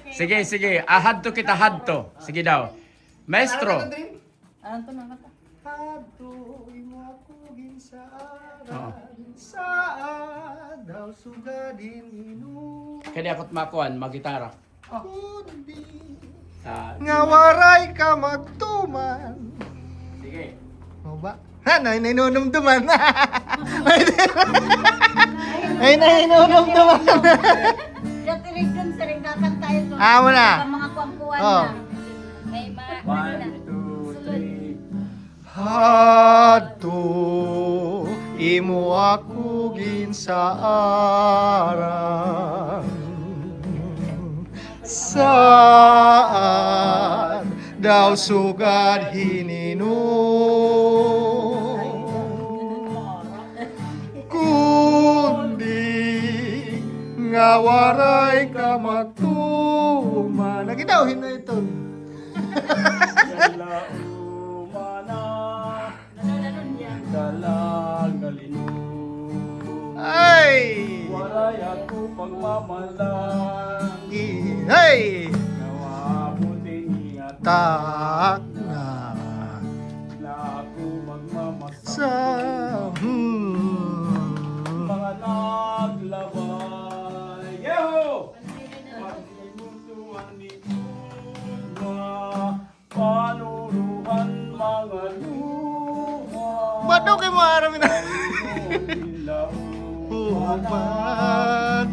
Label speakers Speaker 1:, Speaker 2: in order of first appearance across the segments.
Speaker 1: Sige, sige. Ahadto kita, hadto. Sige daw. Maestro.
Speaker 2: Ano to na kata?
Speaker 3: Hadto imo ako ginsaaran.
Speaker 1: Oo.
Speaker 3: Saan daw sugadin inu.
Speaker 1: Kaya ako't makuan, magitara.
Speaker 3: Kundi
Speaker 1: Ah,
Speaker 3: nga waray ka magtuman.
Speaker 1: sige.
Speaker 3: O ba? Ha, nainunumduman. Ay, nainunumduman.
Speaker 2: Yung tirigan sa rin kakantayin ko.
Speaker 3: Ah, wala.
Speaker 2: Mga kuwang-kuwan
Speaker 3: Oh.
Speaker 2: na. May mga,
Speaker 1: 1, 2, 3.
Speaker 3: Hadto imo ako ginsaaran. Saan daw sugad hininom. Kundi nga waray ka magtuman. Nagidawhin na ito. Ay!
Speaker 1: Waray ako pagmamalang.
Speaker 3: Ay!
Speaker 1: Nawabuti niya
Speaker 3: Tak na
Speaker 1: na ako magmamasal.
Speaker 3: sa
Speaker 1: Mga naglabay. Yeho! Paglimuntuan nito mga panuruhan mga luha.
Speaker 3: Ba't daw kayo maaramin na?
Speaker 1: Hubat.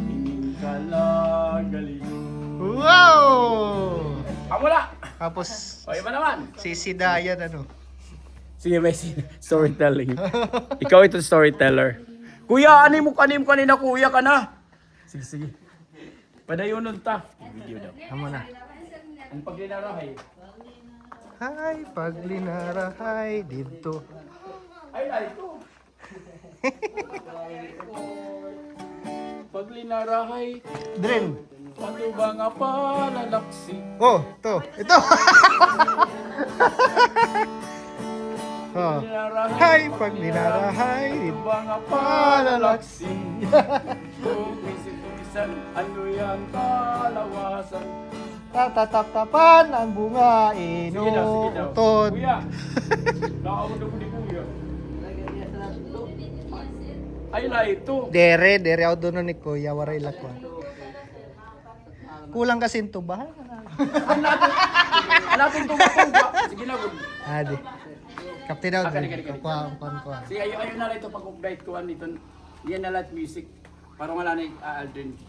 Speaker 3: Wow!
Speaker 1: Amo na!
Speaker 3: Tapos
Speaker 1: O, iba naman.
Speaker 3: si Dayan ano?
Speaker 1: Sige, may storytelling. Ikaw ito storyteller. Kuya, anim kanina, kuya ka na. Sige, sige. Padayunon ta. Video daw.
Speaker 3: Amo na.
Speaker 1: Ang paglinarahay.
Speaker 3: Hay, paglinarahay dito.
Speaker 1: Ay, ito. Paglinarahay.
Speaker 3: Dren.
Speaker 1: Ano ba nga palalaksi?
Speaker 3: Oh, to. Ito. Oh. Hay, paglinarahay
Speaker 1: Ano
Speaker 3: dito.
Speaker 1: ba nga palalaksi? Kung isip-isan, ano yan kalawasan?
Speaker 3: Tatatap-tapan ang bunga
Speaker 1: Sige daw, sige daw.
Speaker 3: inuutod.
Speaker 1: Kuya, nakaunod ko ni Kuya. Ay, na ito.
Speaker 3: Dere ako doon ni Kuya, waray lakwan. Kulang kasi ito ba?
Speaker 1: Hanapin ko ba? Sige na, good.
Speaker 3: Adi. Captain out.
Speaker 1: Kani.
Speaker 3: Kuha.
Speaker 1: Sige, ayaw na lang ito pag-update ko nito. Yan na lahat music. Parang wala na yung Aldrin.